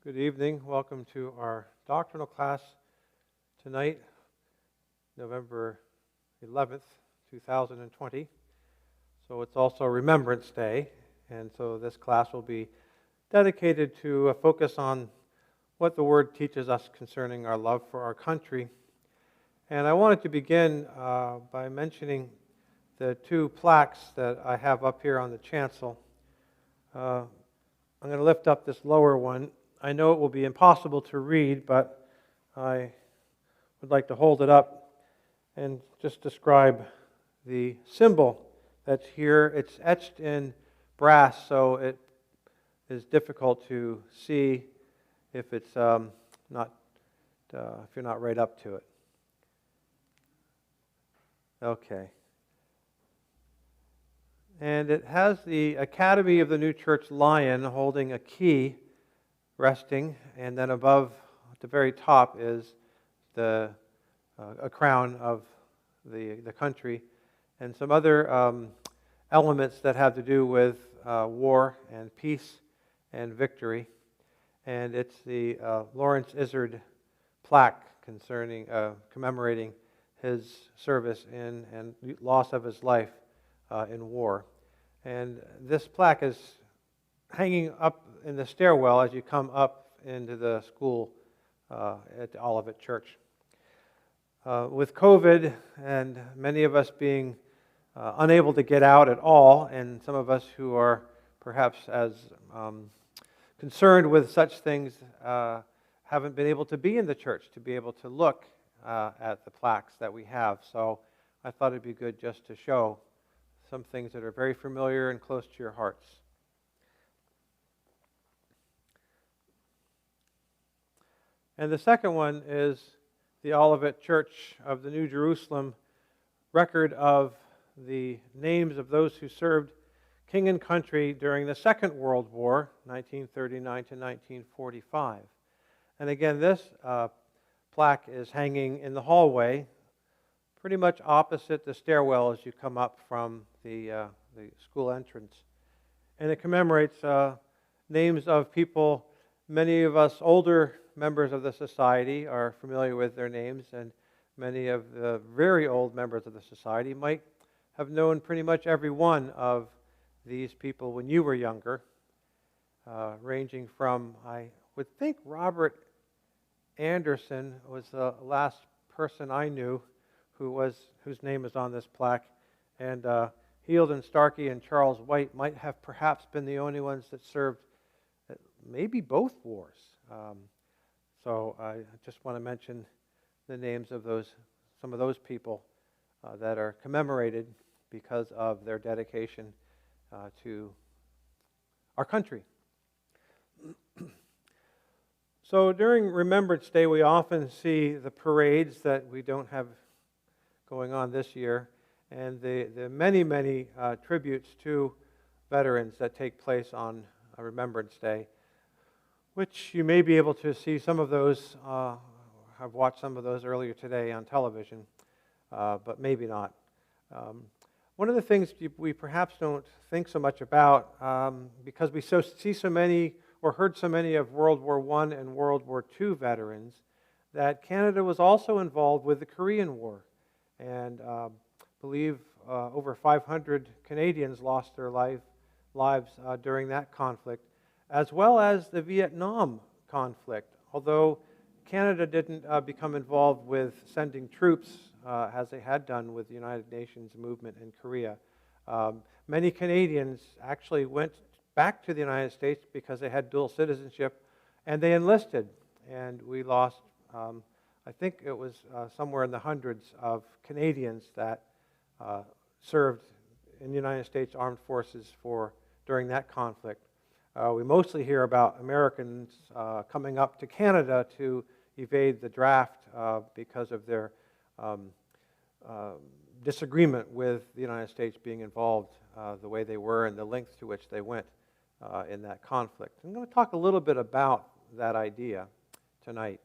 Good evening. Welcome to our doctrinal class tonight, November 11th, 2020. So it's also Remembrance Day, and so this class will be dedicated to a focus on what the Word teaches us concerning our love for our country. And I wanted to begin by mentioning the two plaques that I have up here on the chancel. I'm going to lift up this lower one. I know it will be impossible to read, but I would like to hold it up and just describe the symbol that's here. It's etched in brass, so it is difficult to see if it's if you're not right up to it. Okay. And it has the Academy of the New Church lion holding a key resting, and then above at the very top is a crown of the country, and some other elements that have to do with war and peace and victory. And it's the Lawrence Izard plaque concerning commemorating his service in and loss of his life in war. And this plaque is hanging up in the stairwell as you come up into the school at Olivet Church. With COVID and many of us being unable to get out at all, and some of us who are perhaps as concerned with such things haven't been able to be in the church to be able to look at the plaques that we have. So I thought it'd be good just to show some things that are very familiar and close to your hearts. And the second one is the Olivet Church of the New Jerusalem record of the names of those who served king and country during the Second World War, 1939 to 1945. And again, this plaque is hanging in the hallway, pretty much opposite the stairwell as you come up from the school entrance. And it commemorates names of people. Many of us older members of the society are familiar with their names, and many of the very old members of the society might have known pretty much every one of these people when you were younger, ranging from, I would think Robert Anderson was the last person I knew whose name is on this plaque, and Healdon Starkey and Charles White might have perhaps been the only ones that served maybe both wars. So I just want to mention the names of some of those people that are commemorated because of their dedication to our country. So during Remembrance Day, we often see the parades that we don't have going on this year, and the many, many tributes to veterans that take place on Remembrance Day, which you may be able to see some of those. I've watched some of those earlier today on television, but maybe not. One of the things we perhaps don't think so much about, because we see so many or heard so many of World War I and World War II veterans, that Canada was also involved with the Korean War. And I believe over 500 Canadians lost their lives during that conflict, as well as the Vietnam conflict. Although Canada didn't become involved with sending troops as they had done with the United Nations movement in Korea, many Canadians actually went back to the United States because they had dual citizenship, and they enlisted. And we lost, I think it was somewhere in the hundreds of Canadians that served in the United States Armed Forces during that conflict. We mostly hear about Americans coming up to Canada to evade the draft because of their disagreement with the United States being involved the way they were and the lengths to which they went in that conflict. I'm going to talk a little bit about that idea tonight.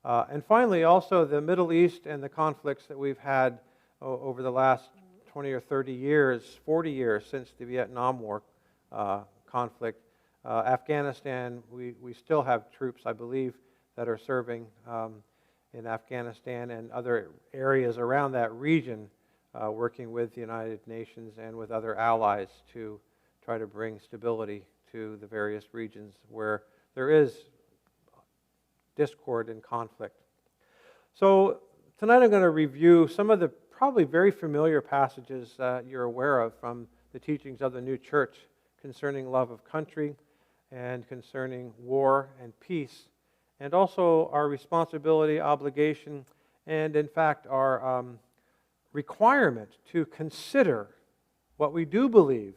And finally, also the Middle East and the conflicts that we've had over the last 20 or 30 years, 40 years since the Vietnam War conflict. Afghanistan, we still have troops, I believe, that are serving in Afghanistan and other areas around that region, working with the United Nations and with other allies to try to bring stability to the various regions where there is discord and conflict. So tonight I'm going to review some of the probably very familiar passages that you're aware of from the teachings of the new church concerning love of country and concerning war and peace, and also our responsibility, obligation, and in fact our requirement to consider what we do believe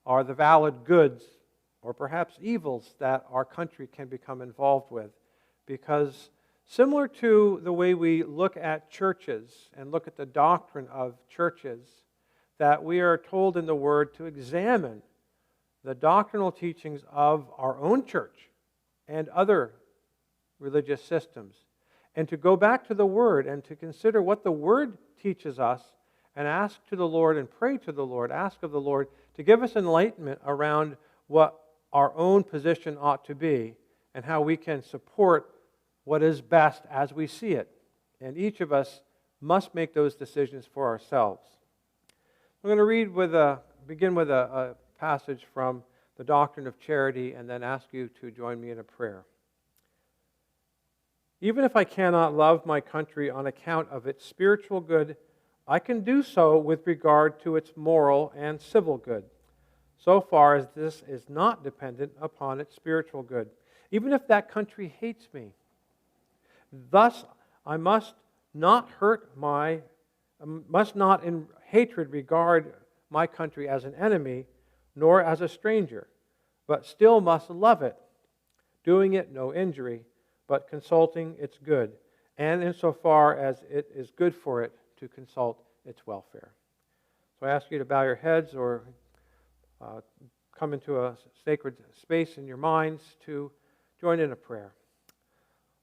are the valid goods or perhaps evils that our country can become involved with. Because similar to the way we look at churches and look at the doctrine of churches, that we are told in the Word to examine the doctrinal teachings of our own church and other religious systems, and to go back to the Word and to consider what the Word teaches us and ask to the Lord and pray to the Lord, ask of the Lord to give us enlightenment around what our own position ought to be and how we can support what is best as we see it. And each of us must make those decisions for ourselves. I'm going to begin with a passage from the Doctrine of Charity and then ask you to join me in a prayer. Even if I cannot love my country on account of its spiritual good, I can do so with regard to its moral and civil good, so far as this is not dependent upon its spiritual good, even if that country hates me. Thus, I must not in hatred regard my country as an enemy, nor as a stranger, but still must love it, doing it no injury, but consulting its good, and insofar as it is good for it, to consult its welfare. So I ask you to bow your heads or come into a sacred space in your minds to join in a prayer.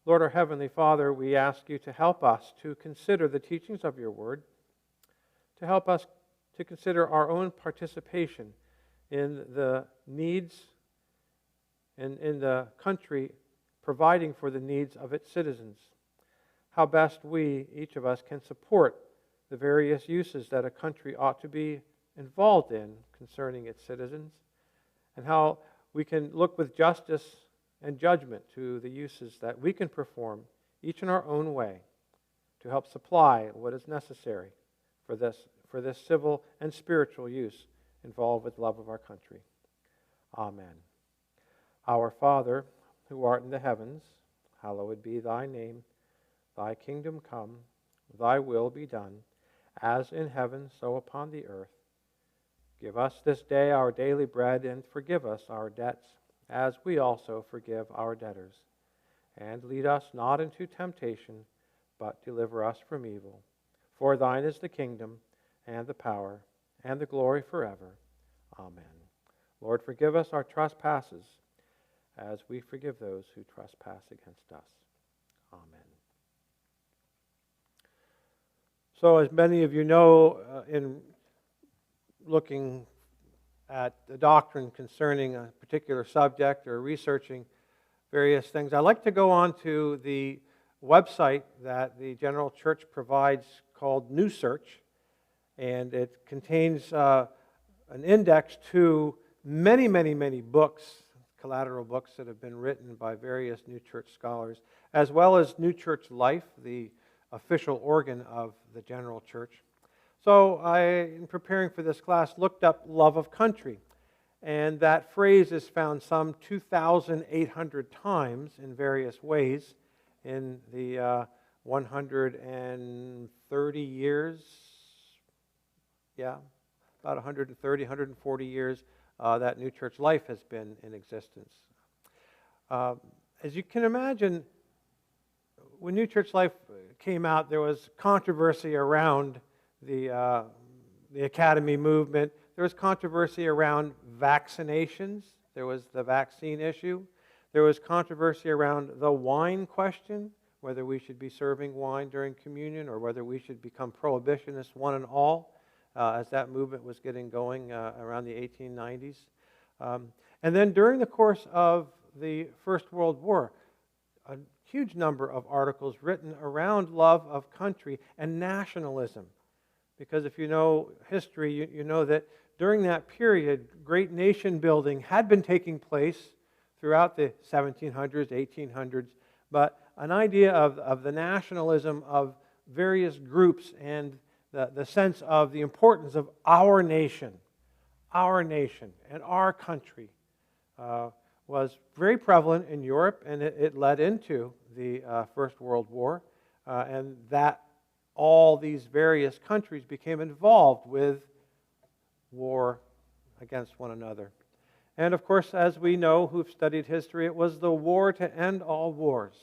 Lord, our Heavenly Father, we ask you to help us to consider the teachings of your Word, to help us to consider our own participation in the needs and in the country providing for the needs of its citizens. How best we, each of us, can support the various uses that a country ought to be involved in concerning its citizens, and how we can look with justice and judgment to the uses that we can perform, each in our own way, to help supply what is necessary for this civil and spiritual use involved with love of our country. Amen. Our Father, who art in the heavens, hallowed be thy name. Thy kingdom come, thy will be done, as in heaven, so upon the earth. Give us this day our daily bread, and forgive us our debts, as we also forgive our debtors. And lead us not into temptation, but deliver us from evil. For thine is the kingdom, and the power, and the glory forever. Amen. Lord, forgive us our trespasses, as we forgive those who trespass against us. Amen. So, as many of you know, in looking at the doctrine concerning a particular subject or researching various things, I like to go on to the website that the General Church provides called New Search, and it contains an index to many, many, many books, collateral books that have been written by various New Church scholars, as well as New Church Life, the official organ of the General Church. So I, in preparing for this class, looked up love of country, and that phrase is found some 2,800 times in various ways in the 130 years, about 130, 140 years that New Church Life has been in existence. As you can imagine, when New Church Life came out, there was controversy around the Academy movement. There was controversy around vaccinations. There was the vaccine issue. There was controversy around the wine question, whether we should be serving wine during communion or whether we should become prohibitionists one and all, as that movement was getting going around the 1890s. And And then during the course of the First World War, a huge number of articles written around love of country and nationalism. Because if you know history, you know that during that period, great nation building had been taking place throughout the 1700s, 1800s, but an idea of the nationalism of various groups and the sense of the importance of our nation and our country was very prevalent in Europe, and it led into the First World War, and that all these various countries became involved with war against one another. And of course, as we know who've studied history, it was the war to end all wars.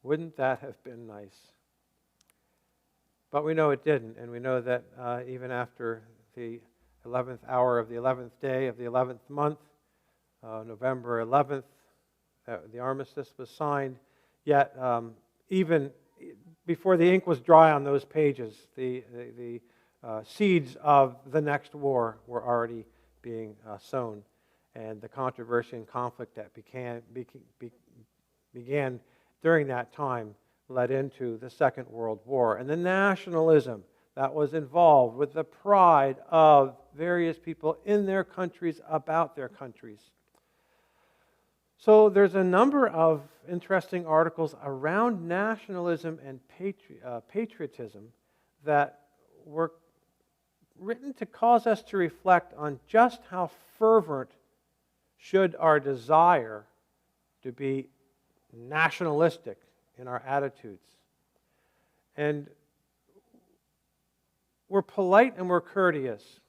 Wouldn't that have been nice? But we know it didn't, and we know that even after the 11th hour of the 11th day of the 11th month, November 11th, the armistice was signed, yet even before the ink was dry on those pages, the seeds of the next war were already being sown, and the controversy and conflict that began during that time led into the Second World War, and the nationalism that was involved with the pride of various people in their countries about their countries. So there's a number of interesting articles around nationalism and patriotism that were written to cause us to reflect on just how fervent should our desire to be nationalistic in our attitudes. And we're polite and we're courteous,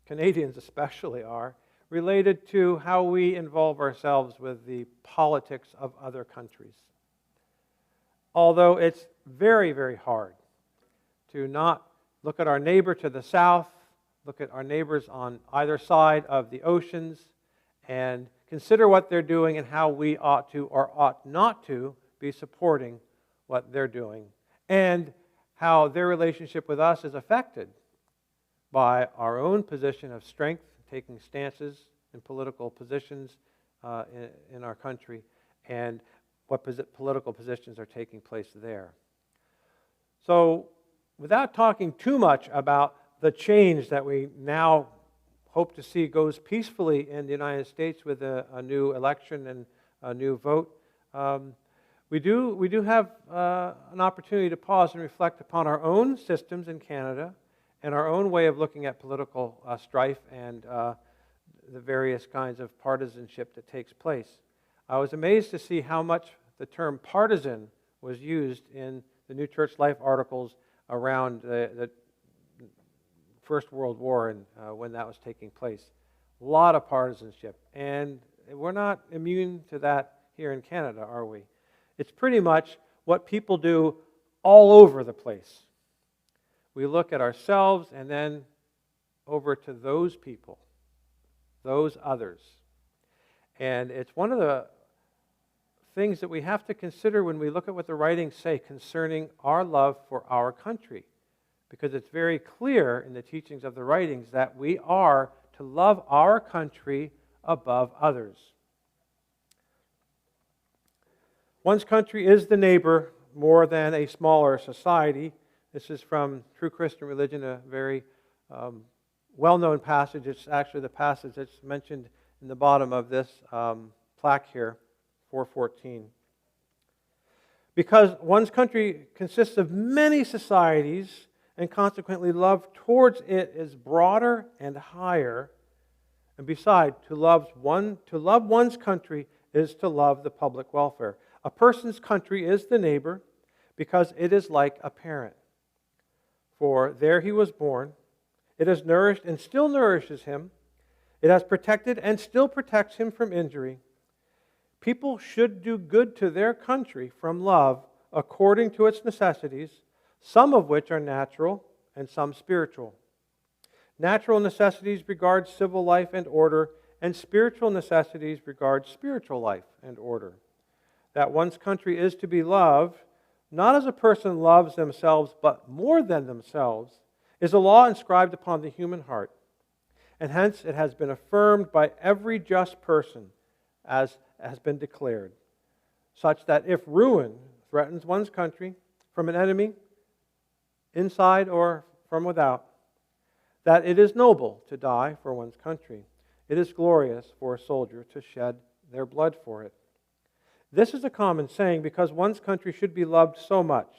Canadians especially are, related to how we involve ourselves with the politics of other countries. Although it's very, very hard to not look at our neighbor to the south, look at our neighbors on either side of the oceans, and consider what they're doing and how we ought to or ought not to be supporting what they're doing, and how their relationship with us is affected by our own position of strength, taking stances in political positions in our country, and what political positions are taking place there. So, without talking too much about the change that we now hope to see goes peacefully in the United States with a new election and a new vote, we do have an opportunity to pause and reflect upon our own systems in Canada and our own way of looking at political strife and the various kinds of partisanship that takes place. I was amazed to see how much the term partisan was used in the New Church Life articles around the First World War and when that was taking place. A lot of partisanship. And we're not immune to that here in Canada, are we? It's pretty much what people do all over the place. We look at ourselves and then over to those people, those others. And it's one of the things that we have to consider when we look at what the writings say concerning our love for our country. Because it's very clear in the teachings of the writings that we are to love our country above others. One's country is the neighbor more than a smaller society. This is from True Christian Religion, a very well-known passage. It's actually the passage that's mentioned in the bottom of this plaque here, 414. Because one's country consists of many societies, and consequently love towards it is broader and higher. And beside, to love one's country is to love the public welfare. A person's country is the neighbor because it is like a parent. For there he was born, it has nourished and still nourishes him, it has protected and still protects him from injury. People should do good to their country from love according to its necessities, some of which are natural and some spiritual. Natural necessities regard civil life and order, and spiritual necessities regard spiritual life and order. That one's country is to be loved, not as a person loves themselves, but more than themselves, is a law inscribed upon the human heart. And hence it has been affirmed by every just person, as has been declared, such that if ruin threatens one's country from an enemy, inside or from without, that it is noble to die for one's country. It is glorious for a soldier to shed their blood for it. This is a common saying because one's country should be loved so much.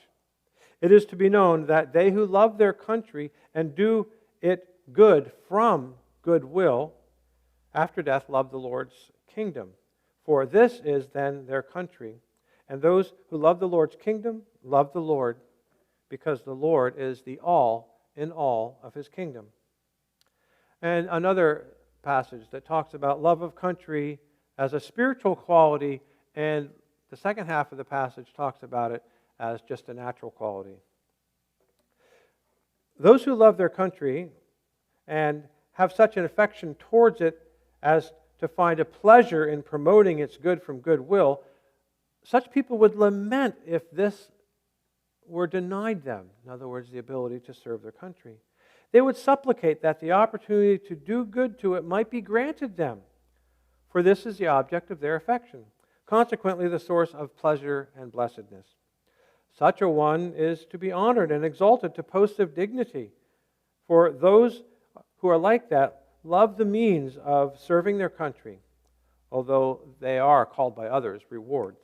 It is to be known that they who love their country and do it good from goodwill after death love the Lord's kingdom. For this is then their country. And those who love the Lord's kingdom love the Lord, because the Lord is the all in all of His kingdom. And another passage that talks about love of country as a spiritual quality, and the second half of the passage talks about it as just a natural quality. Those who love their country and have such an affection towards it as to find a pleasure in promoting its good from goodwill, such people would lament if this were denied them. In other words, the ability to serve their country. They would supplicate that the opportunity to do good to it might be granted them, for this is the object of their affection, consequently the source of pleasure and blessedness. Such a one is to be honored and exalted to posts of dignity, for those who are like that love the means of serving their country, although they are called by others rewards.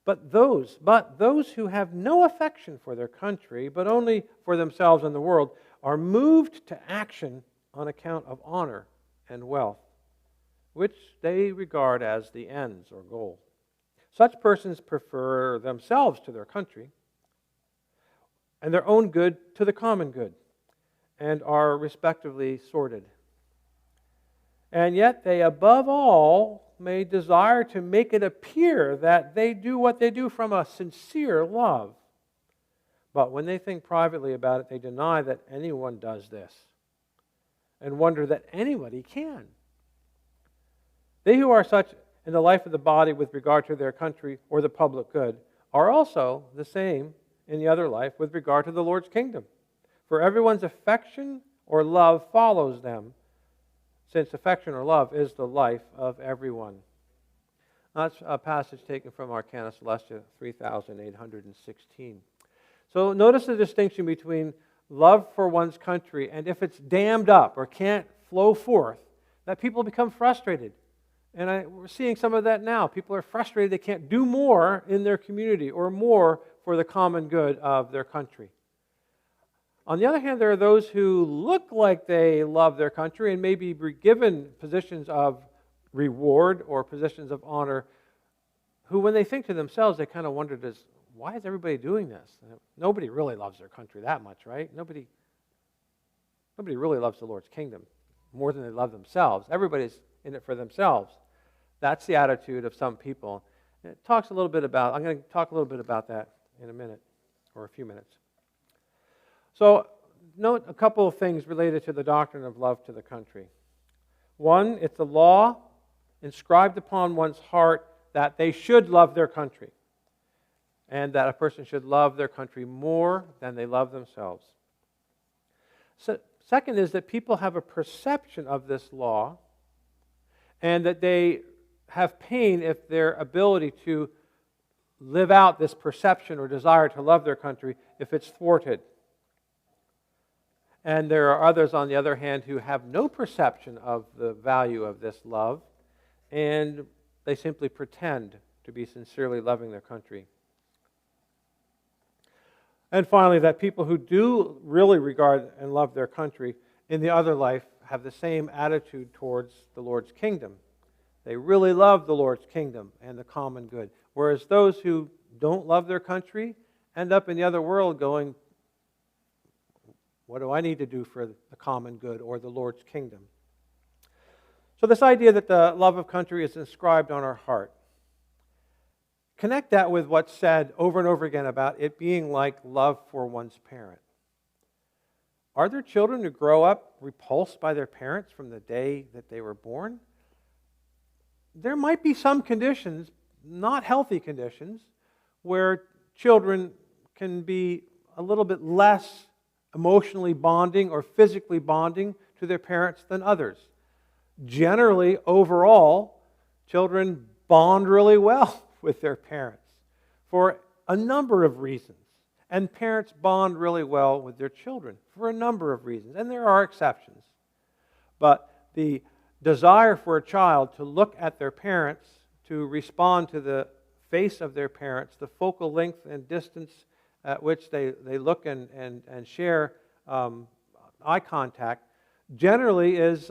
But those who have no affection for their country, but only for themselves and the world, are moved to action on account of honor and wealth, which they regard as the ends or goal. Such persons prefer themselves to their country and their own good to the common good, and are respectively sorted. And yet they above all may desire to make it appear that they do what they do from a sincere love. But when they think privately about it, they deny that anyone does this and wonder that anybody can. They who are such in the life of the body with regard to their country or the public good are also the same in the other life with regard to the Lord's kingdom. For everyone's affection or love follows them, since affection or love is the life of everyone. That's a passage taken from Arcana Celestia 3816. So notice the distinction between love for one's country and if it's dammed up or can't flow forth, that people become frustrated. And we're seeing some of that now. People are frustrated they can't do more in their community or more for the common good of their country. On the other hand, there are those who look like they love their country and maybe be given positions of reward or positions of honor, who when they think to themselves, they kind of wonder, why is everybody doing this? Nobody really loves their country that much, right? Nobody really loves the Lord's kingdom more than they love themselves. Everybody's in it for themselves. That's the attitude of some people. And it talks a little bit about, I'm going to talk a little bit about that in a minute, or a few minutes. So, note a couple of things related to the doctrine of love to the country. One, it's a law inscribed upon one's heart that they should love their country, and that a person should love their country more than they love themselves. So, second is that people have a perception of this law, and that they have pain if their ability to live out this perception or desire to love their country, if it's thwarted. And there are others, on the other hand, who have no perception of the value of this love, and they simply pretend to be sincerely loving their country. And finally, that people who do really regard and love their country in the other life have the same attitude towards the Lord's kingdom. They really love the Lord's kingdom and the common good. Whereas those who don't love their country end up in the other world going, what do I need to do for the common good or the Lord's kingdom? So this idea that the love of country is inscribed on our heart. Connect that with what's said over and over again about it being like love for one's parent. Are there children who grow up repulsed by their parents from the day that they were born? There might be some conditions, not healthy conditions, where children can be a little bit less emotionally bonding or physically bonding to their parents than others. Generally, overall, children bond really well with their parents for a number of reasons. And parents bond really well with their children for a number of reasons. And there are exceptions. But the desire for a child to look at their parents, to respond to the face of their parents, the focal length and distance at which they look and share eye contact, generally is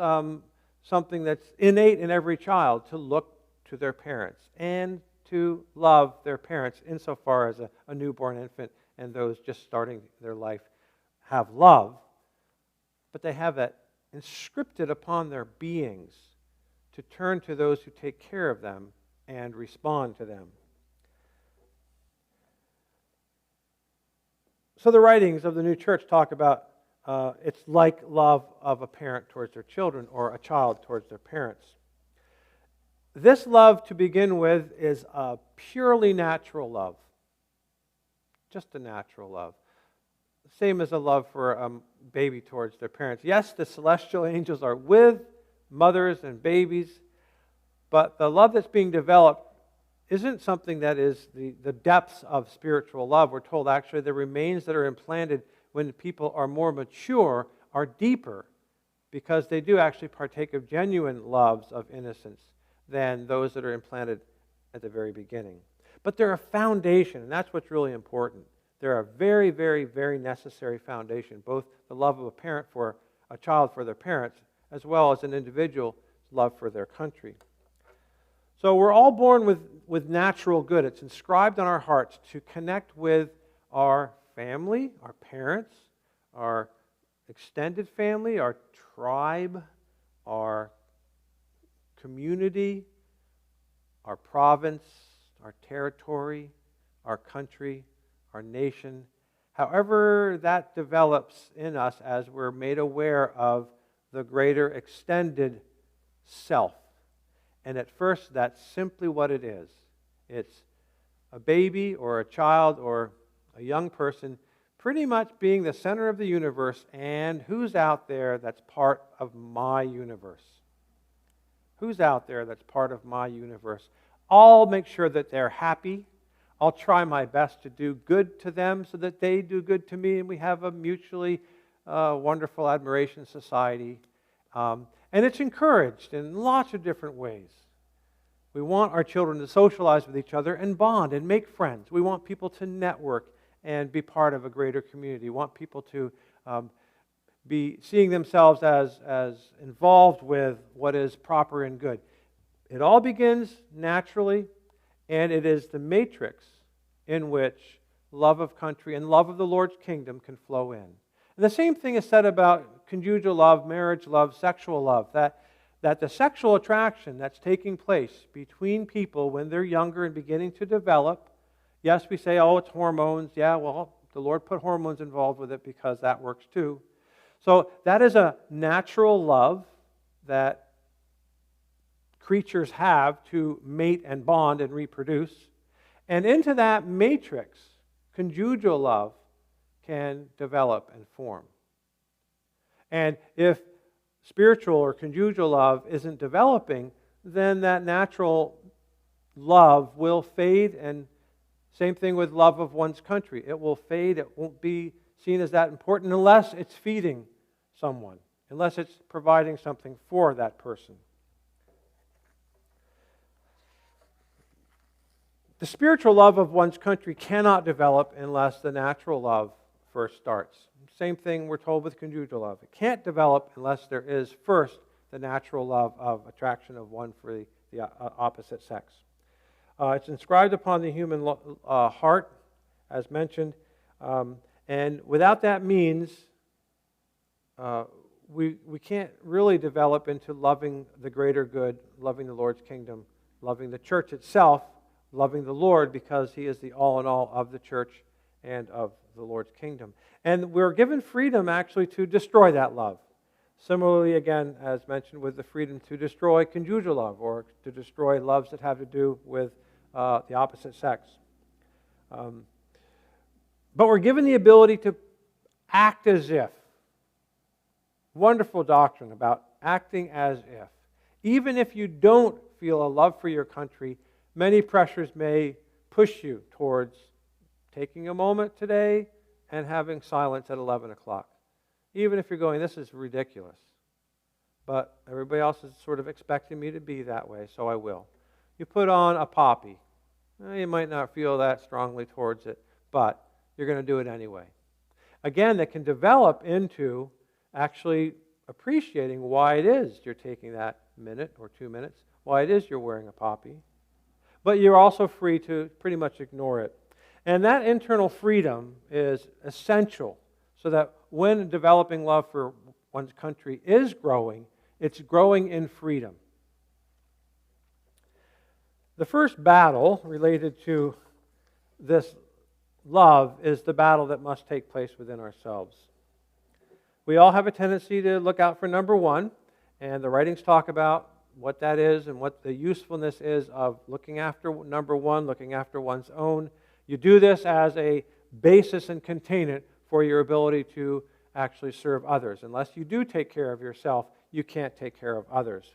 something that's innate in every child, to look to their parents and to love their parents insofar as a newborn infant and those just starting their life have love. But they have that inscripted upon their beings to turn to those who take care of them and respond to them. So the writings of the New Church talk about it's like love of a parent towards their children or a child towards their parents. This love, to begin with, is a purely natural love. Just a natural love. Same as a love for a baby towards their parents. Yes, the celestial angels are with mothers and babies, but the love that's being developed isn't something that is the depths of spiritual love. We're told actually the remains that are implanted when people are more mature are deeper, because they do actually partake of genuine loves of innocence than those that are implanted at the very beginning. But they're a foundation, and that's what's really important. They're a very, very, very necessary foundation, both the love of a parent for a child for their parents, as well as an individual's love for their country. So we're all born with natural good. It's inscribed on our hearts to connect with our family, our parents, our extended family, our tribe, our community, our province, our territory, our country, our nation, however that develops in us as we're made aware of the greater extended self. And at first, that's simply what it is. It's a baby or a child or a young person pretty much being the center of the universe, and who's out there that's part of my universe? Who's out there that's part of my universe? I'll make sure that they're happy. I'll try my best to do good to them so that they do good to me, and we have a mutually wonderful admiration society. And it's encouraged in lots of different ways. We want our children to socialize with each other and bond and make friends. We want people to network and be part of a greater community. We want people to be seeing themselves as involved with what is proper and good. It all begins naturally, and it is the matrix in which love of country and love of the Lord's kingdom can flow in. And the same thing is said about conjugal love, marriage love, sexual love, that the sexual attraction that's taking place between people when they're younger and beginning to develop, yes, we say, oh, it's hormones. Yeah, well, the Lord put hormones involved with it because that works too. So that is a natural love that creatures have to mate and bond and reproduce. And into that matrix, conjugal love can develop and form. And if spiritual or conjugal love isn't developing, then that natural love will fade, and same thing with love of one's country. It will fade. It won't be seen as that important unless it's feeding someone, unless it's providing something for that person. The spiritual love of one's country cannot develop unless the natural love first starts. Same thing we're told with conjugal love. It can't develop unless there is first the natural love of attraction of one for the opposite sex. It's inscribed upon the human heart, as mentioned, and without that means, we can't really develop into loving the greater good, loving the Lord's kingdom, loving the church itself, loving the Lord because He is the all in all of the church and of the Lord's kingdom. And we're given freedom actually to destroy that love. Similarly, again, as mentioned, with the freedom to destroy conjugal love or to destroy loves that have to do with the opposite sex. But we're given the ability to act as if Wonderful doctrine about acting as if. Even if you don't feel a love for your country, many pressures may push you towards taking a moment today and having silence at 11 o'clock. Even if you're going, this is ridiculous. But everybody else is sort of expecting me to be that way, so I will. You put on a poppy. You might not feel that strongly towards it, but you're going to do it anyway. Again, that can develop into actually appreciating why it is you're taking that minute or 2 minutes, why it is you're wearing a poppy. But you're also free to pretty much ignore it. And that internal freedom is essential so that when developing love for one's country is growing, it's growing in freedom. The first battle related to this love is the battle that must take place within ourselves. We all have a tendency to look out for number one, and the writings talk about what that is and what the usefulness is of looking after number one, looking after one's own. You do this as a basis and containment for your ability to actually serve others. Unless you do take care of yourself, you can't take care of others.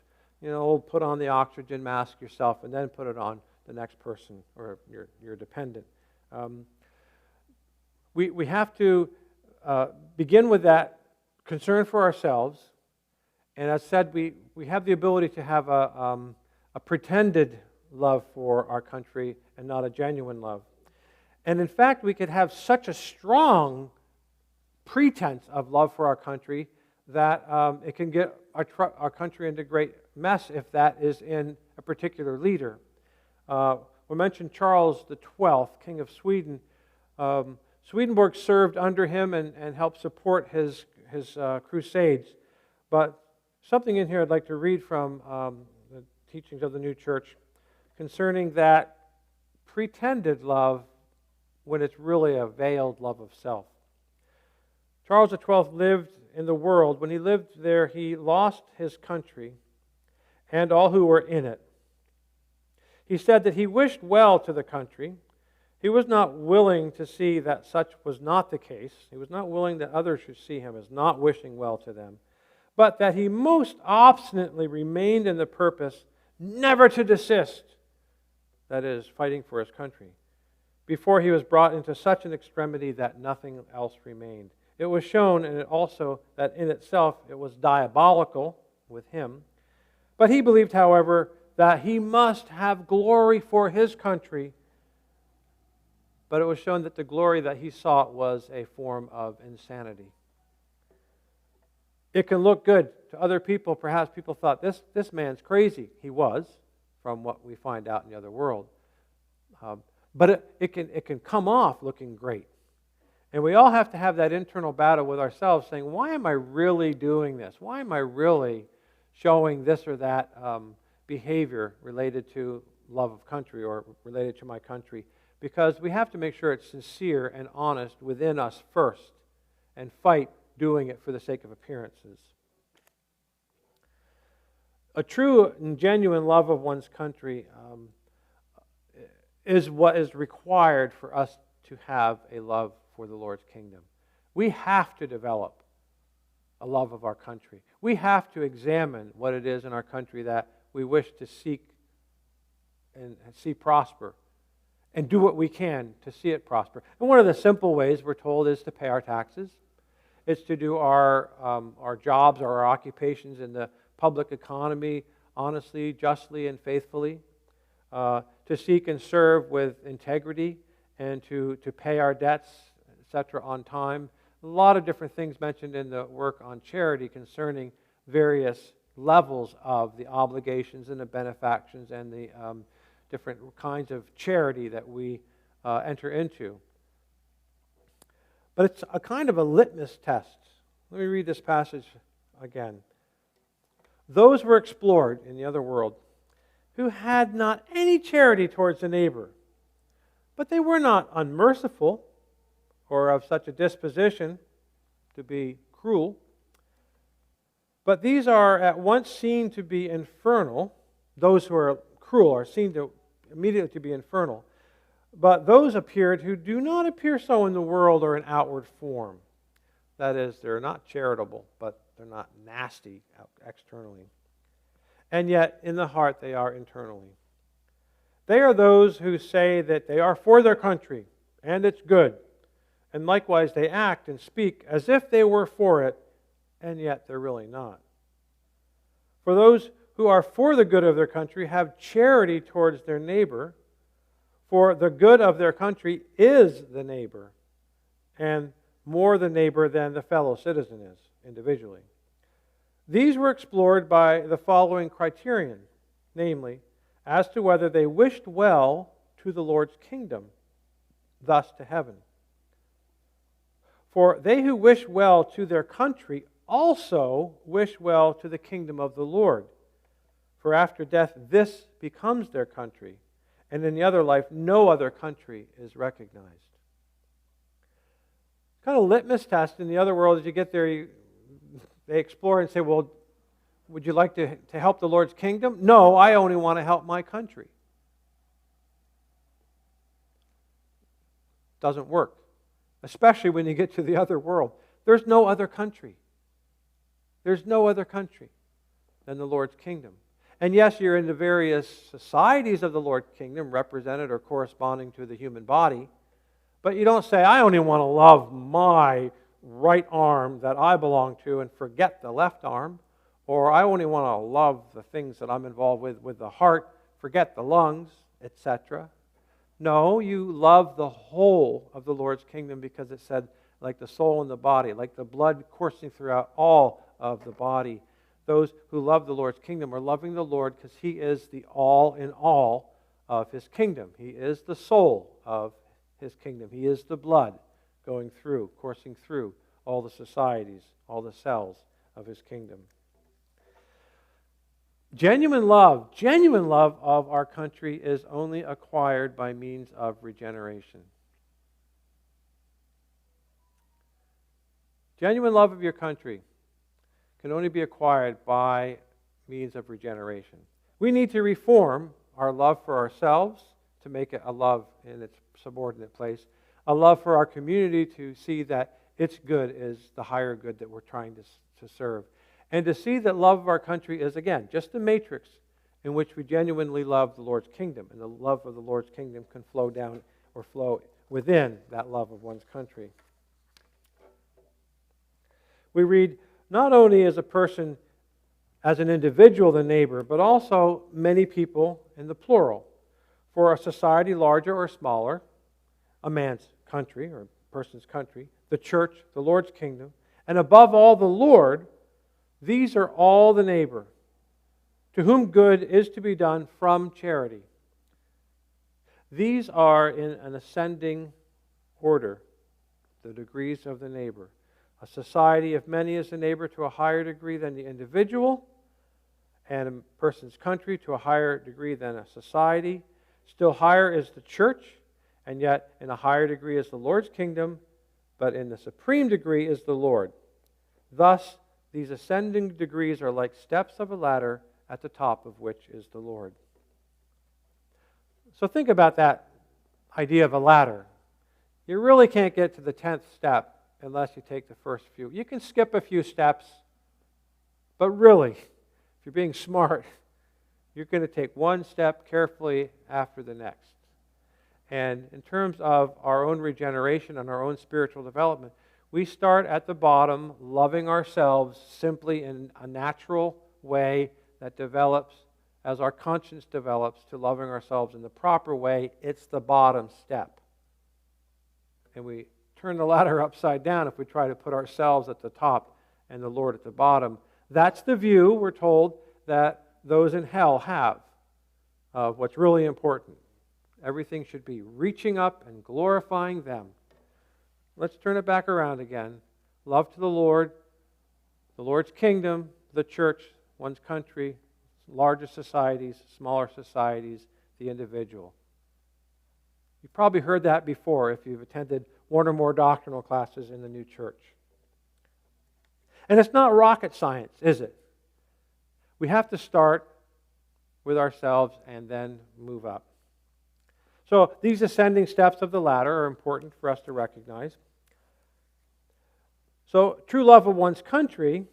Put on the oxygen mask yourself and then put it on the next person or your dependent. We have to begin with that concern for ourselves. And as said, we have the ability to have a pretended love for our country and not a genuine love. And in fact, we could have such a strong pretense of love for our country that it can get our country into great mess if that is in a particular leader. We mentioned Charles XII, King of Sweden. Swedenborg served under him and helped support his crusades. But something in here I'd like to read from the teachings of the New Church concerning that pretended love when it's really a veiled love of self. Charles XII lived in the world. When he lived there, he lost his country and all who were in it. He said that he wished well to the country. He was not willing to see that such was not the case. He was not willing that others should see him as not wishing well to them, but that he most obstinately remained in the purpose never to desist, that is, fighting for his country, before he was brought into such an extremity that nothing else remained. It was shown, and also that in itself it was diabolical with him. But he believed, however, that he must have glory for his country. But it was shown that the glory that he sought was a form of insanity. It can look good to other people. Perhaps people thought, this man's crazy. He was, from what we find out in the other world. But it can come off looking great. And we all have to have that internal battle with ourselves saying, why am I really doing this? Why am I really showing this or that behavior related to love of country or related to my country? Because we have to make sure it's sincere and honest within us first and fight doing it for the sake of appearances. A true and genuine love of one's country is what is required for us to have a love for the Lord's kingdom. We have to develop a love of our country. We have to examine what it is in our country that we wish to seek and see prosper, and do what we can to see it prosper. And one of the simple ways we're told is to pay our taxes. It's to do our jobs or our occupations in the public economy honestly, justly, and faithfully. To seek and serve with integrity, and to pay our debts, etc., on time. A lot of different things mentioned in the work on charity concerning various levels of the obligations and the benefactions and the different kinds of charity that we enter into. But it's a kind of a litmus test. Let me read this passage again. Those were explored in the other world who had not any charity towards the neighbor, but they were not unmerciful or of such a disposition to be cruel. But these are at once seen to be infernal. Those who are cruel are seen to immediately to be infernal. But those appeared who do not appear so in the world or in outward form. That is, they're not charitable, but they're not nasty externally. And yet, in the heart, they are internally. They are those who say that they are for their country, and it's good. And likewise, they act and speak as if they were for it, and yet they're really not. For those who are for the good of their country have charity towards their neighbor, for the good of their country is the neighbor, and more the neighbor than the fellow citizen is individually. These were explored by the following criterion, namely, as to whether they wished well to the Lord's kingdom, thus to heaven. For they who wish well to their country also wish well to the kingdom of the Lord. For after death, this becomes their country, and in the other life, no other country is recognized. Kind of litmus test in the other world, as you get there, they explore and say, well, would you like to help the Lord's kingdom? No, I only want to help my country. Doesn't work. Especially when you get to the other world. There's no other country. There's no other country than the Lord's kingdom. And yes, you're in the various societies of the Lord's kingdom, represented or corresponding to the human body. But you don't say, I only want to love my right arm that I belong to and forget the left arm. Or I only want to love the things that I'm involved with the heart, forget the lungs, etc. No, you love the whole of the Lord's kingdom because it said, like the soul and the body, like the blood coursing throughout all of the body. Those who love the Lord's kingdom are loving the Lord because He is the all in all of His kingdom. He is the soul of His kingdom. He is the blood going through, coursing through all the societies, all the cells of His kingdom. Genuine love of our country is only acquired by means of regeneration. Genuine love of your country can only be acquired by means of regeneration. We need to reform our love for ourselves to make it a love in its subordinate place, a love for our community to see that its good is the higher good that we're trying to serve. And to see that love of our country is, again, just a matrix in which we genuinely love the Lord's kingdom. And the love of the Lord's kingdom can flow down or flow within that love of one's country. We read, not only as a person, as an individual, the neighbor, but also many people in the plural. For a society larger or smaller, a man's country or a person's country, the church, the Lord's kingdom, and above all the Lord, these are all the neighbor, to whom good is to be done from charity. These are in an ascending order, the degrees of the neighbor. A society of many is the neighbor to a higher degree than the individual, and a person's country to a higher degree than a society. Still higher is the church, and yet in a higher degree is the Lord's kingdom, but in the supreme degree is the Lord. Thus, these ascending degrees are like steps of a ladder, at the top of which is the Lord. So think about that idea of a ladder. You really can't get to the 10th step unless you take the first few. You can skip a few steps, but really, if you're being smart, you're going to take one step carefully after the next. And in terms of our own regeneration and our own spiritual development, we start at the bottom, loving ourselves simply in a natural way that develops as our conscience develops to loving ourselves in the proper way. It's the bottom step. And we turn the ladder upside down if we try to put ourselves at the top and the Lord at the bottom. That's the view, we're told, that those in hell have of what's really important. Everything should be reaching up and glorifying them. Let's turn it back around again. Love to the Lord's kingdom, the church, one's country, larger societies, smaller societies, the individual. You've probably heard that before if you've attended one or more doctrinal classes in the new church. And it's not rocket science, is it? We have to start with ourselves and then move up. So these ascending steps of the ladder are important for us to recognize. So true love of one's country,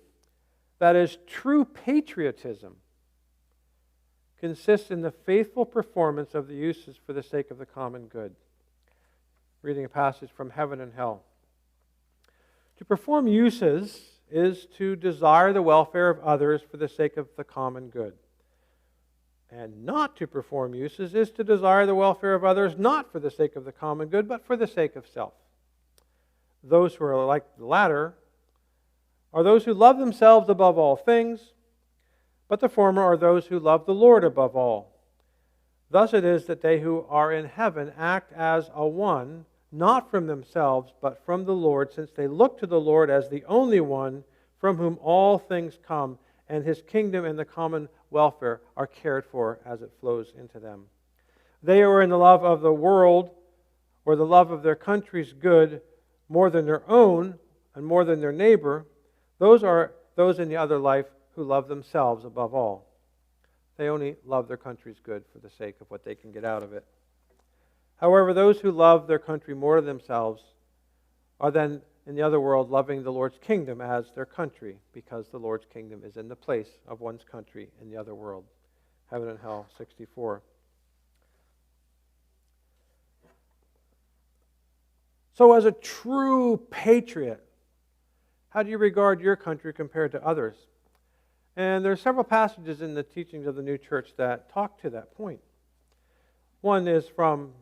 that is true patriotism, consists in the faithful performance of the uses for the sake of the common good. Reading a passage from Heaven and Hell. To perform uses is to desire the welfare of others for the sake of the common good. And not to perform uses is to desire the welfare of others not for the sake of the common good, but for the sake of self. Those who are like the latter are those who love themselves above all things, but the former are those who love the Lord above all. Thus it is that they who are in heaven act as a one, not from themselves, but from the Lord, since they look to the Lord as the only one from whom all things come, and His kingdom and the common welfare are cared for as it flows into them. They who are in the love of the world, or the love of their country's good, more than their own, and more than their neighbor, those are those in the other life who love themselves above all. They only love their country's good for the sake of what they can get out of it. However, those who love their country more than themselves are then, in the other world, loving the Lord's kingdom as their country, because the Lord's kingdom is in the place of one's country in the other world. Heaven and Hell, 64. So as a true patriot, how do you regard your country compared to others? And there are several passages in the teachings of the new church that talk to that point. One is from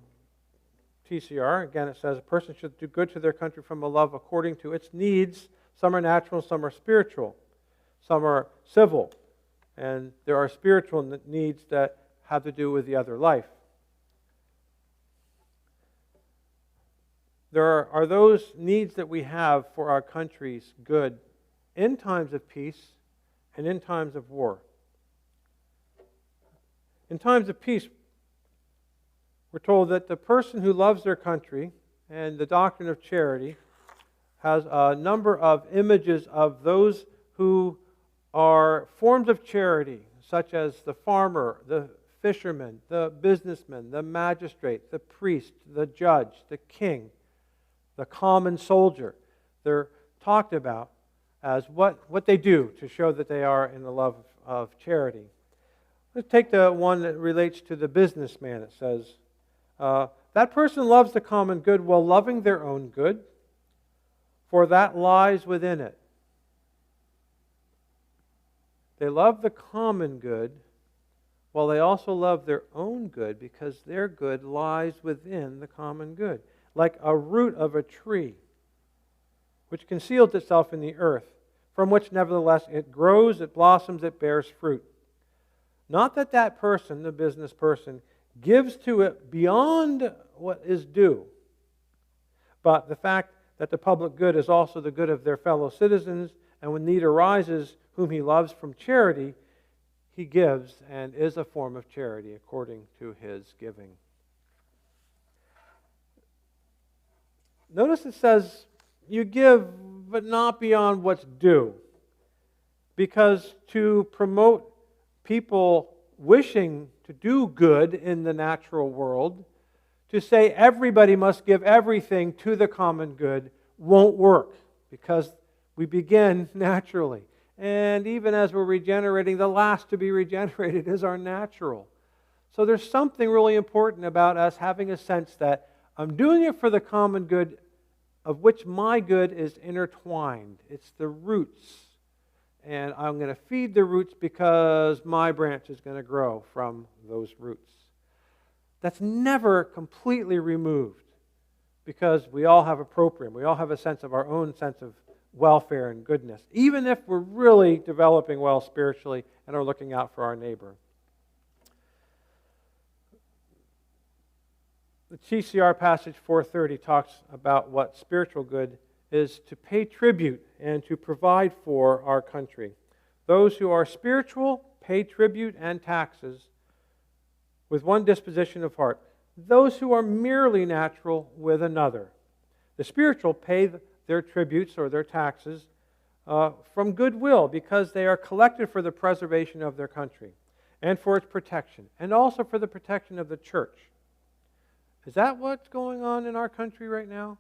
TCR. Again, it says, a person should do good to their country from a love according to its needs. Some are natural, some are spiritual. Some are civil. And there are spiritual needs that have to do with the other life. There are those needs that we have for our country's good in times of peace and in times of war. In times of peace, we're told that the person who loves their country, and the doctrine of charity has a number of images of those who are forms of charity, such as the farmer, the fisherman, the businessman, the magistrate, the priest, the judge, the king, the common soldier. They're talked about as what they do to show that they are in the love of charity. Let's take the one that relates to the businessman. It says, that person loves the common good while loving their own good, for that lies within it. They love the common good while they also love their own good, because their good lies within the common good. Like a root of a tree, which conceals itself in the earth, from which nevertheless it grows, it blossoms, it bears fruit. Not that that person, the business person, gives to it beyond what is due, but the fact that the public good is also the good of their fellow citizens, and when need arises, whom he loves from charity, he gives, and is a form of charity according to his giving. Notice it says, you give, but not beyond what's due. Because to promote people wishing to do good in the natural world, to say everybody must give everything to the common good won't work, because we begin naturally. And even as we're regenerating, the last to be regenerated is our natural. So there's something really important about us having a sense that I'm doing it for the common good, of which my good is intertwined. It's the roots. And I'm going to feed the roots because my branch is going to grow from those roots. That's never completely removed, because we all have a proprium. We all have a sense of our own sense of welfare and goodness, even if we're really developing well spiritually and are looking out for our neighbor. The TCR passage 430 talks about what spiritual good is: to pay tribute and to provide for our country. Those who are spiritual pay tribute and taxes with one disposition of heart. Those who are merely natural with another. The spiritual pay their tributes or their taxes from goodwill, because they are collected for the preservation of their country and for its protection, and also for the protection of the church. Is that what's going on in our country right now?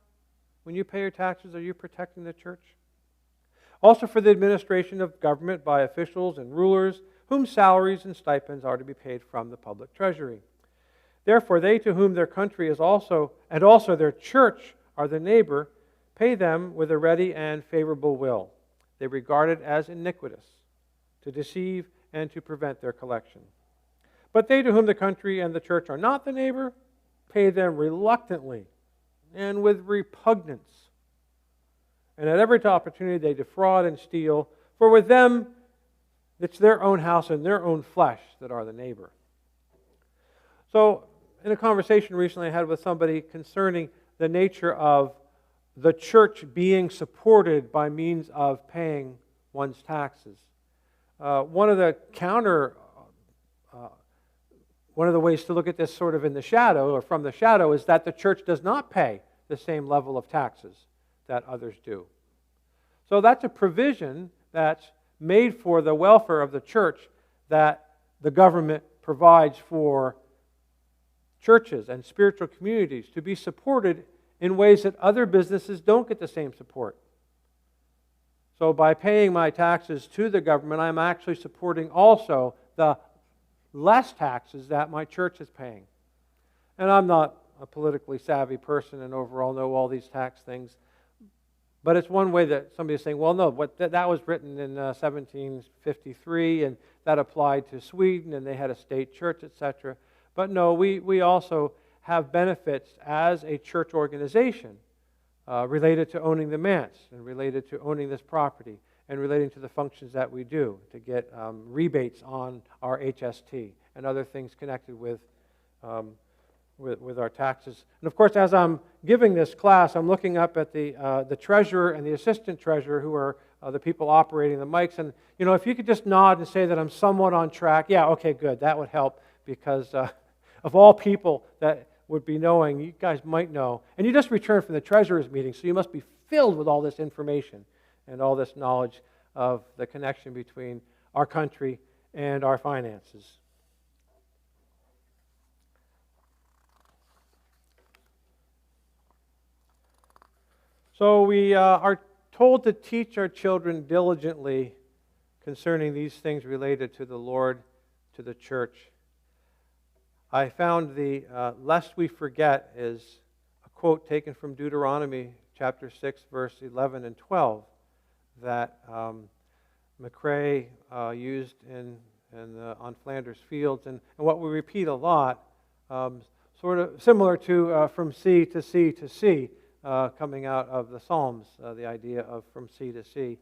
When you pay your taxes, are you protecting the church? Also for the administration of government by officials and rulers, whom salaries and stipends are to be paid from the public treasury. Therefore, they to whom their country is also, and also their church are the neighbor, pay them with a ready and favorable will. They regard it as iniquitous to deceive and to prevent their collection. But they to whom the country and the church are not the neighbor, pay them reluctantly and with repugnance. And at every opportunity they defraud and steal, for with them it's their own house and their own flesh that are the neighbor. So, in a conversation recently I had with somebody concerning the nature of the church being supported by means of paying one's taxes. One of the ways to look at this sort of in the shadow, or from the shadow, is that the church does not pay the same level of taxes that others do. So that's a provision that's made for the welfare of the church that the government provides for churches and spiritual communities to be supported in ways that other businesses don't get the same support. So by paying my taxes to the government, I'm actually supporting also the less taxes that my church is paying. And I'm not a politically savvy person and overall know all these tax things, but it's one way that somebody's saying, well, no, that was written in 1753, and that applied to Sweden, and they had a state church, etc. But no, we also have benefits as a church organization related to owning the manse and related to owning this property and relating to the functions that we do to get rebates on our HST and other things connected with our taxes. And of course, as I'm giving this class, I'm looking up at the treasurer and the assistant treasurer, who are the people operating the mics. And, you know, if you could just nod and say that I'm somewhat on track, yeah, okay, good, that would help, because of all people that would be knowing, you guys might know. And you just returned from the treasurer's meeting, so you must be filled with all this information and all this knowledge of the connection between our country and our finances. So we are told to teach our children diligently concerning these things related to the Lord, to the church. I found the lest we forget is a quote taken from Deuteronomy chapter 6, verse 11 and 12 that McCrae used on Flanders Fields, and what we repeat a lot, sort of similar to from sea to sea to sea, coming out of the Psalms, the idea of from sea to sea.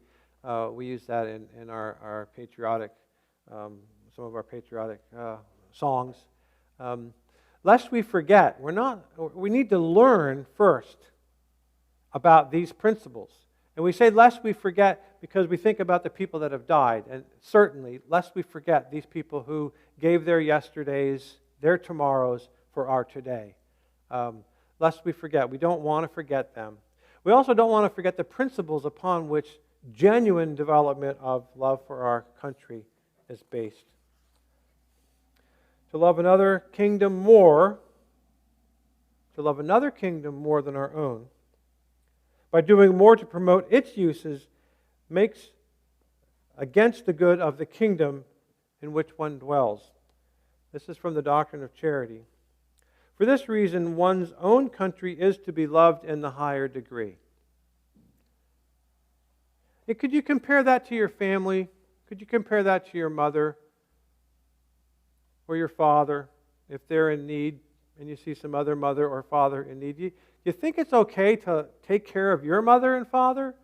We use that in our patriotic, some of our patriotic songs. Lest we forget, we need to learn first about these principles. And we say lest we forget because we think about the people that have died. And certainly, lest we forget these people who gave their yesterdays, their tomorrows for our today. Lest we forget. We don't want to forget them. We also don't want to forget the principles upon which genuine development of love for our country is based. To love another kingdom more than our own, by doing more to promote its uses, makes against the good of the kingdom in which one dwells. This is from the Doctrine of Charity. For this reason, one's own country is to be loved in the higher degree. Could you compare that to your family? Could you compare that to your mother or your father, if they're in need and you see some other mother or father in need? You think it's okay to take care of your mother and father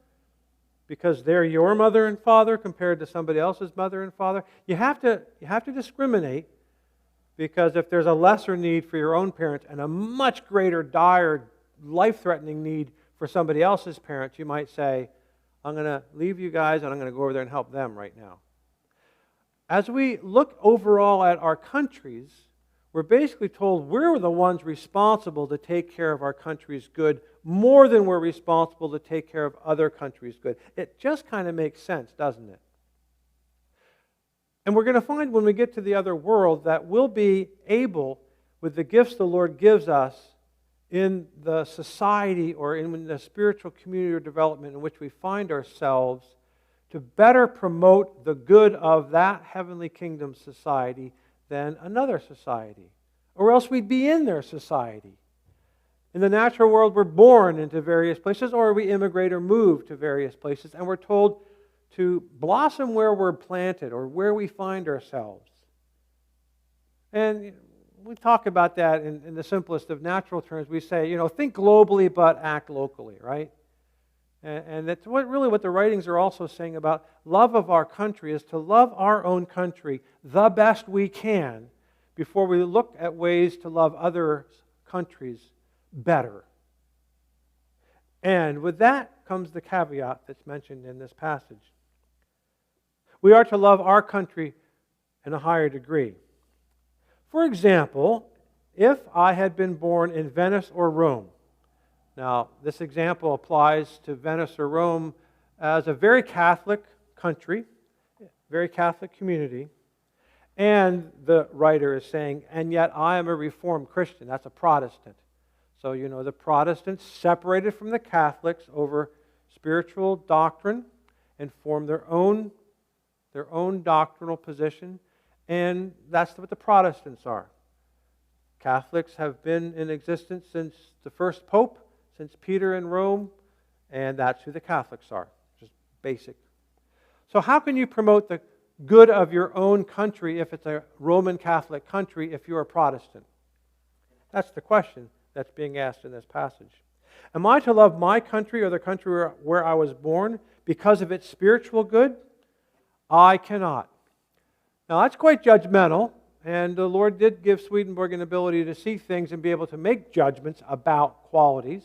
because they're your mother and father compared to somebody else's mother and father? You have to discriminate, because if there's a lesser need for your own parents and a much greater, dire, life-threatening need for somebody else's parents, you might say, I'm going to leave you guys and I'm going to go over there and help them right now. As we look overall at our countries, we're basically told we're the ones responsible to take care of our country's good more than we're responsible to take care of other countries' good. It just kind of makes sense, doesn't it? And we're going to find when we get to the other world that we'll be able, with the gifts the Lord gives us in the society or in the spiritual community or development in which we find ourselves, to better promote the good of that heavenly kingdom society than another society. Or else we'd be in their society. In the natural world, we're born into various places, or we immigrate or move to various places, and we're told to blossom where we're planted or where we find ourselves. And we talk about that in the simplest of natural terms. We say, think globally but act locally, right? And that's really what the writings are also saying about love of our country, is to love our own country the best we can before we look at ways to love other countries better. And with that comes the caveat that's mentioned in this passage. We are to love our country in a higher degree. For example, if I had been born in Venice or Rome. Now, this example applies to Venice or Rome as a very Catholic country, very Catholic community. And the writer is saying, and yet I am a Reformed Christian. That's a Protestant. So, the Protestants separated from the Catholics over spiritual doctrine and formed their own doctrinal position. And that's what the Protestants are. Catholics have been in existence since the first Pope, since Peter in Rome, and that's who the Catholics are. Just basic. So how can you promote the good of your own country if it's a Roman Catholic country if you're a Protestant? That's the question that's being asked in this passage. Am I to love my country or the country where I was born because of its spiritual good? I cannot. Now that's quite judgmental, and the Lord did give Swedenborg an ability to see things and be able to make judgments about qualities.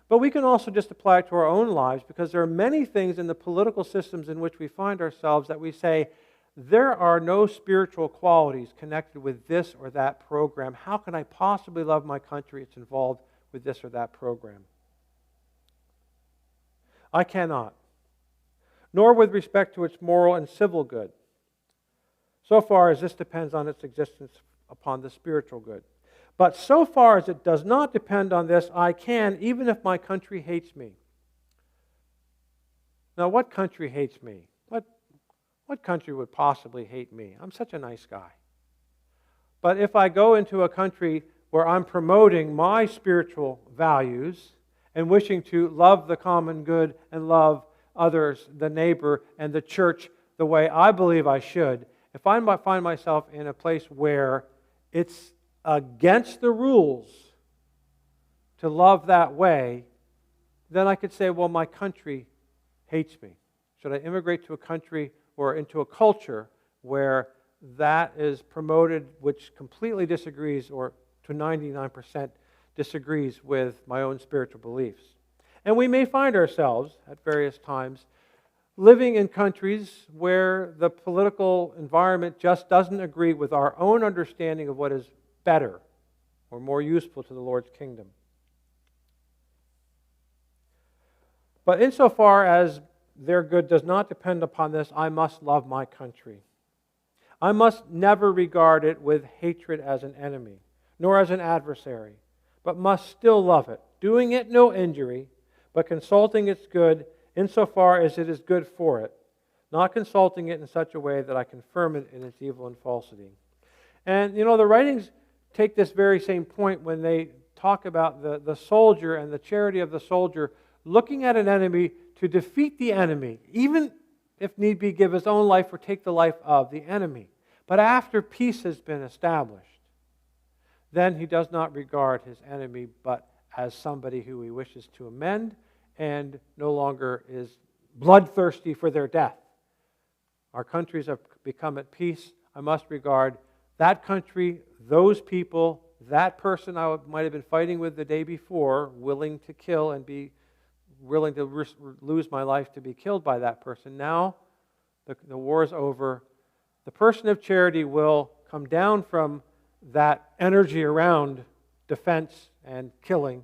But we can also just apply it to our own lives, because there are many things in the political systems in which we find ourselves that we say, there are no spiritual qualities connected with this or that program. How can I possibly love my country? It's involved with this or that program. I cannot. Nor with respect to its moral and civil good, so far as this depends on its existence upon the spiritual good. But so far as it does not depend on this, I can, even if my country hates me. Now, what country hates me? What country would possibly hate me? I'm such a nice guy. But if I go into a country where I'm promoting my spiritual values and wishing to love the common good and love others, the neighbor, and the church the way I believe I should, if I find myself in a place where it's against the rules to love that way, then I could say, well, my country hates me. Should I immigrate to a country or into a culture where that is promoted, which completely disagrees, or to 99% disagrees with my own spiritual beliefs? And we may find ourselves at various times living in countries where the political environment just doesn't agree with our own understanding of what is better or more useful to the Lord's kingdom. But insofar as their good does not depend upon this, I must love my country. I must never regard it with hatred as an enemy, nor as an adversary, but must still love it, doing it no injury, but consulting its good insofar as it is good for it, not consulting it in such a way that I confirm it in its evil and falsity. And, the writings take this very same point when they talk about the soldier and the charity of the soldier looking at an enemy to defeat the enemy, even if need be, give his own life or take the life of the enemy. But after peace has been established, then he does not regard his enemy but as somebody who he wishes to amend and no longer is bloodthirsty for their death. Our countries have become at peace. I must regard that country, those people, that person I might have been fighting with the day before, willing to kill and be willing to lose my life to be killed by that person. Now the war is over. The person of charity will come down from that energy around defense and killing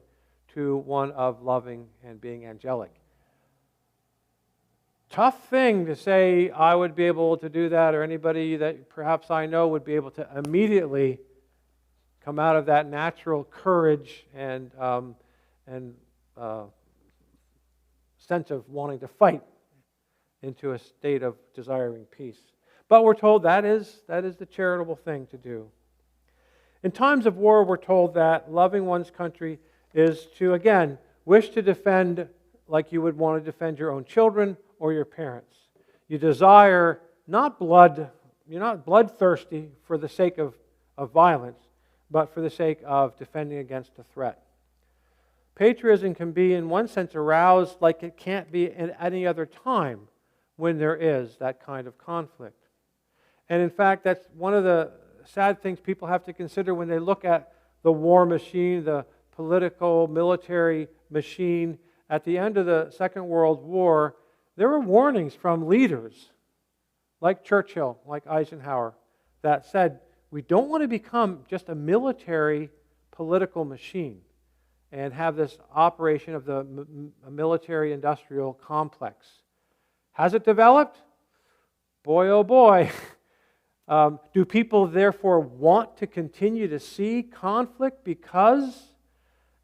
to one of loving and being angelic. Tough thing to say I would be able to do that, or anybody that perhaps I know would be able to immediately come out of that natural courage and sense of wanting to fight into a state of desiring peace. But we're told that is the charitable thing to do. In times of war, we're told that loving one's country is to, again, wish to defend like you would want to defend your own children or your parents. You desire not blood, you're not bloodthirsty for the sake of violence, but for the sake of defending against a threat. Patriotism can be, in one sense, aroused like it can't be at any other time when there is that kind of conflict. And in fact, that's one of the sad things people have to consider when they look at the war machine, the political, military machine. At the end of the Second World War, there were warnings from leaders like Churchill, like Eisenhower, that said, we don't want to become just a military political machine and have this operation of the military-industrial complex. Has it developed? Boy, oh boy. Do people therefore want to continue to see conflict because?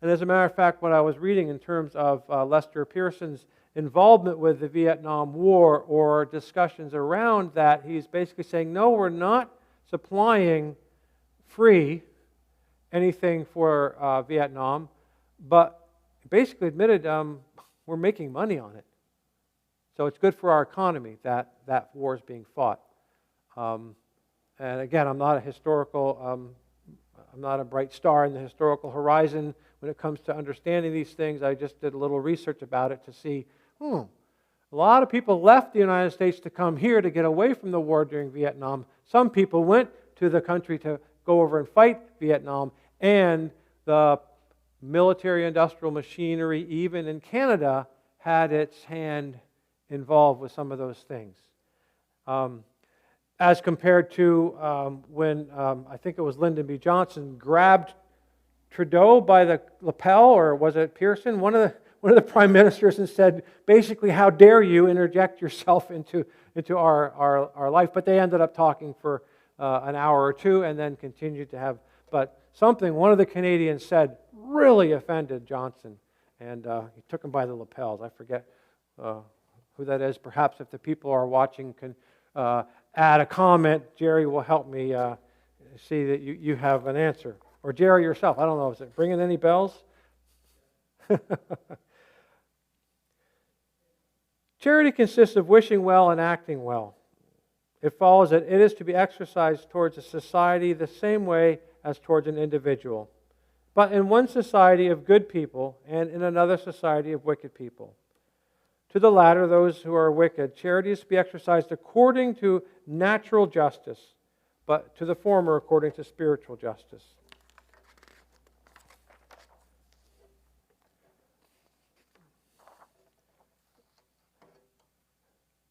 And as a matter of fact, what I was reading in terms of Lester Pearson's involvement with the Vietnam War or discussions around that, he's basically saying, no, we're not supplying free anything for Vietnam, but basically admitted we're making money on it. So it's good for our economy that that war is being fought. And again, I'm not a historical, I'm not a bright star in the historical horizon when it comes to understanding these things. I just did a little research about it to see, a lot of people left the United States to come here to get away from the war during Vietnam. Some people went to the country to go over and fight Vietnam, and the military-industrial machinery, even in Canada, had its hand involved with some of those things. As compared to when I think it was Lyndon B. Johnson grabbed Trudeau by the lapel, or was it Pearson, one of the prime ministers, and said, basically, how dare you interject yourself into our life? But they ended up talking for an hour or two and then continued to have, but something one of the Canadians said really offended Johnson, and he took him by the lapels. I forget who that is. Perhaps if the people are watching can add a comment, Jerry will help me see that you have an answer. Or Jerry yourself, I don't know, is it ringing any bells? Charity consists of wishing well and acting well. It follows that it is to be exercised towards a society the same way as towards an individual, but in one society of good people and in another society of wicked people. To the latter, those who are wicked, charity is to be exercised according to natural justice, but to the former according to spiritual justice.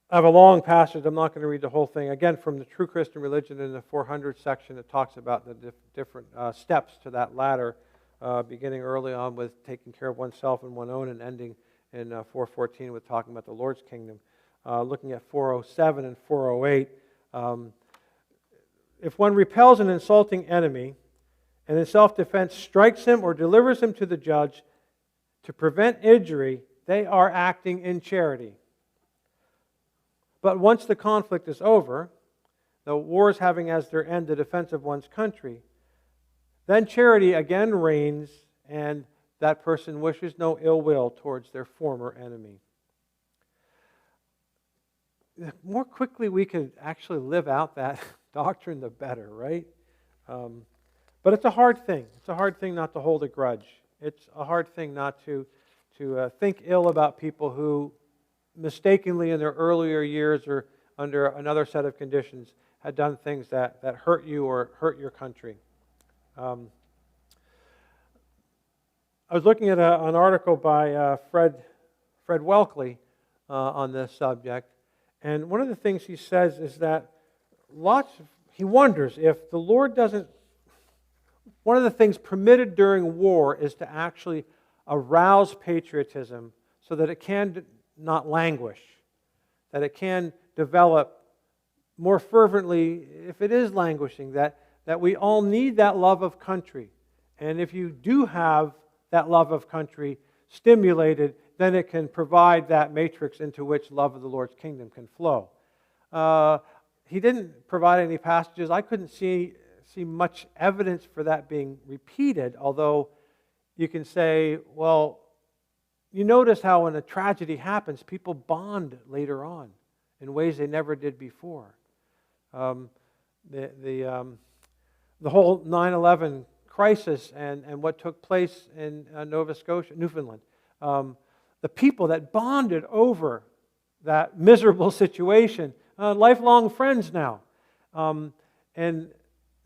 I have a long passage. I'm not going to read the whole thing. Again, from the True Christian Religion in the 400 section, it talks about the different steps to that ladder, beginning early on with taking care of oneself and one own, and ending in 414 with talking about the Lord's kingdom. Looking at 407 and 408, if one repels an insulting enemy and in self-defense strikes him or delivers him to the judge to prevent injury, they are acting in charity. But once the conflict is over, the war is having as their end the defense of one's country, then charity again reigns, and that person wishes no ill will towards their former enemy. The more quickly we could actually live out that doctrine, the better, right? But it's a hard thing. It's a hard thing not to hold a grudge. It's a hard thing not to think ill about people who mistakenly in their earlier years or under another set of conditions had done things that hurt you or hurt your country. I was looking at an article by Fred Welkley on this subject, and one of the things he says is that he wonders if the Lord doesn't. One of the things permitted during war is to actually arouse patriotism so that it can not languish, that it can develop more fervently if it is languishing, that we all need that love of country. And if you do have that love of country stimulated, then it can provide that matrix into which love of the Lord's kingdom can flow. He didn't provide any passages. I couldn't see much evidence for that being repeated, although you can say, well, you notice how when a tragedy happens, people bond later on in ways they never did before. The whole 9/11 crisis and what took place in Nova Scotia, Newfoundland, the people that bonded over that miserable situation, lifelong friends now, and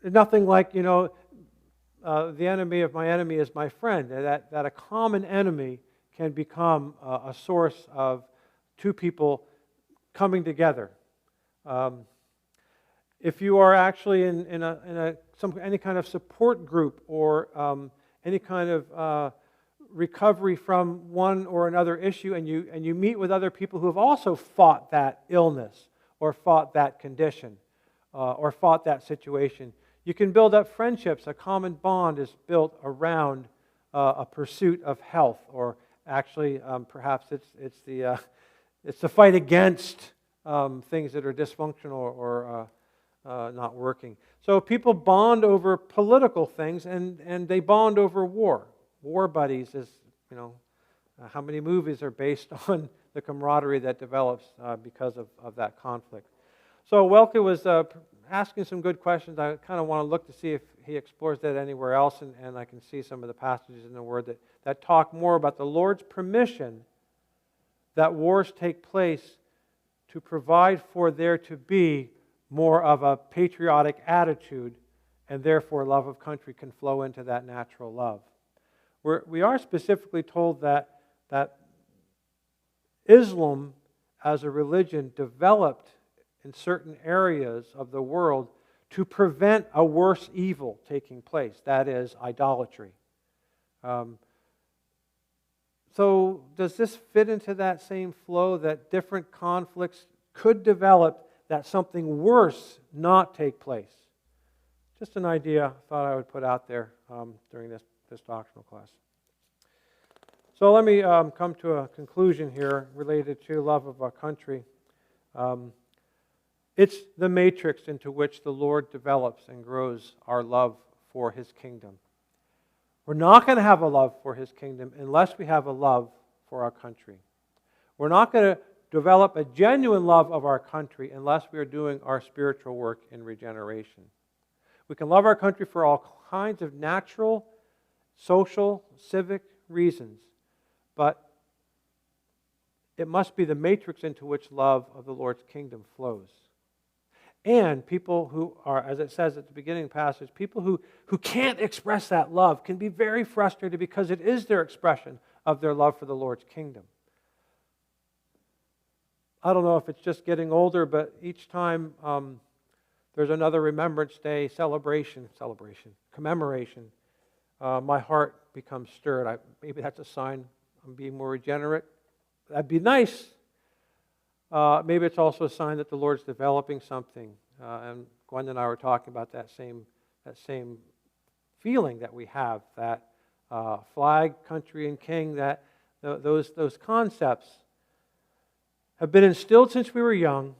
nothing like, the enemy of my enemy is my friend. That a common enemy can become a source of two people coming together. If you are actually in any kind of support group or any kind of recovery from one or another issue, and you meet with other people who have also fought that illness or fought that condition or fought that situation, you can build up friendships. A common bond is built around a pursuit of health, or actually perhaps it's the fight against things that are dysfunctional or not working. So people bond over political things, and they bond over war. War buddies is, how many movies are based on the camaraderie that develops because of that conflict. So Welke was asking some good questions. I kind of want to look to see if he explores that anywhere else, and I can see some of the passages in the Word that talk more about the Lord's permission that wars take place to provide for there to be more of a patriotic attitude, and therefore love of country can flow into that natural love. We are specifically told that Islam as a religion developed in certain areas of the world to prevent a worse evil taking place, that is, idolatry. So does this fit into that same flow, that different conflicts could develop that something worse not take place? Just an idea I thought I would put out there during this doctrinal class. So let me come to a conclusion here related to love of our country. It's the matrix into which the Lord develops and grows our love for His kingdom. We're not going to have a love for His kingdom unless we have a love for our country. We're not going to develop a genuine love of our country unless we are doing our spiritual work in regeneration. We can love our country for all kinds of natural, social, civic reasons, but it must be the matrix into which love of the Lord's kingdom flows. And people who are, as it says at the beginning of the passage, people who can't express that love can be very frustrated because it is their expression of their love for the Lord's kingdom. I don't know if it's just getting older, but each time there's another Remembrance Day commemoration, my heart becomes stirred. Maybe that's a sign I'm being more regenerate. That'd be nice. Maybe it's also a sign that the Lord's developing something. And Gwen and I were talking about that same feeling that we have, that flag, country, and king, that those concepts have been instilled since we were young,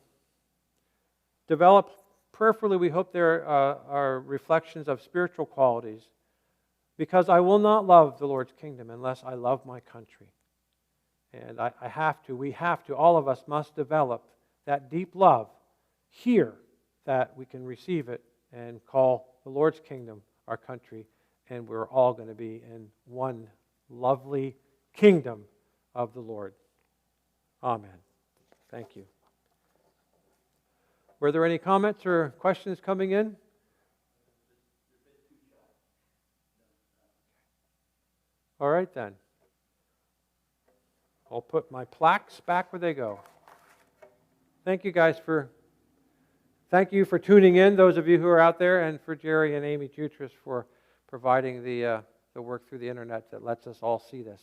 developed prayerfully. We hope there are reflections of spiritual qualities, because I will not love the Lord's kingdom unless I love my country. And we have to, all of us must develop that deep love here, that we can receive it and call the Lord's kingdom our country, and we're all going to be in one lovely kingdom of the Lord. Amen. Thank you. Were there any comments or questions coming in? All right then. I'll put my plaques back where they go. Thank you guys thank you for tuning in, those of you who are out there, and for Jerry and Amy Jutras for providing the work through the internet that lets us all see this.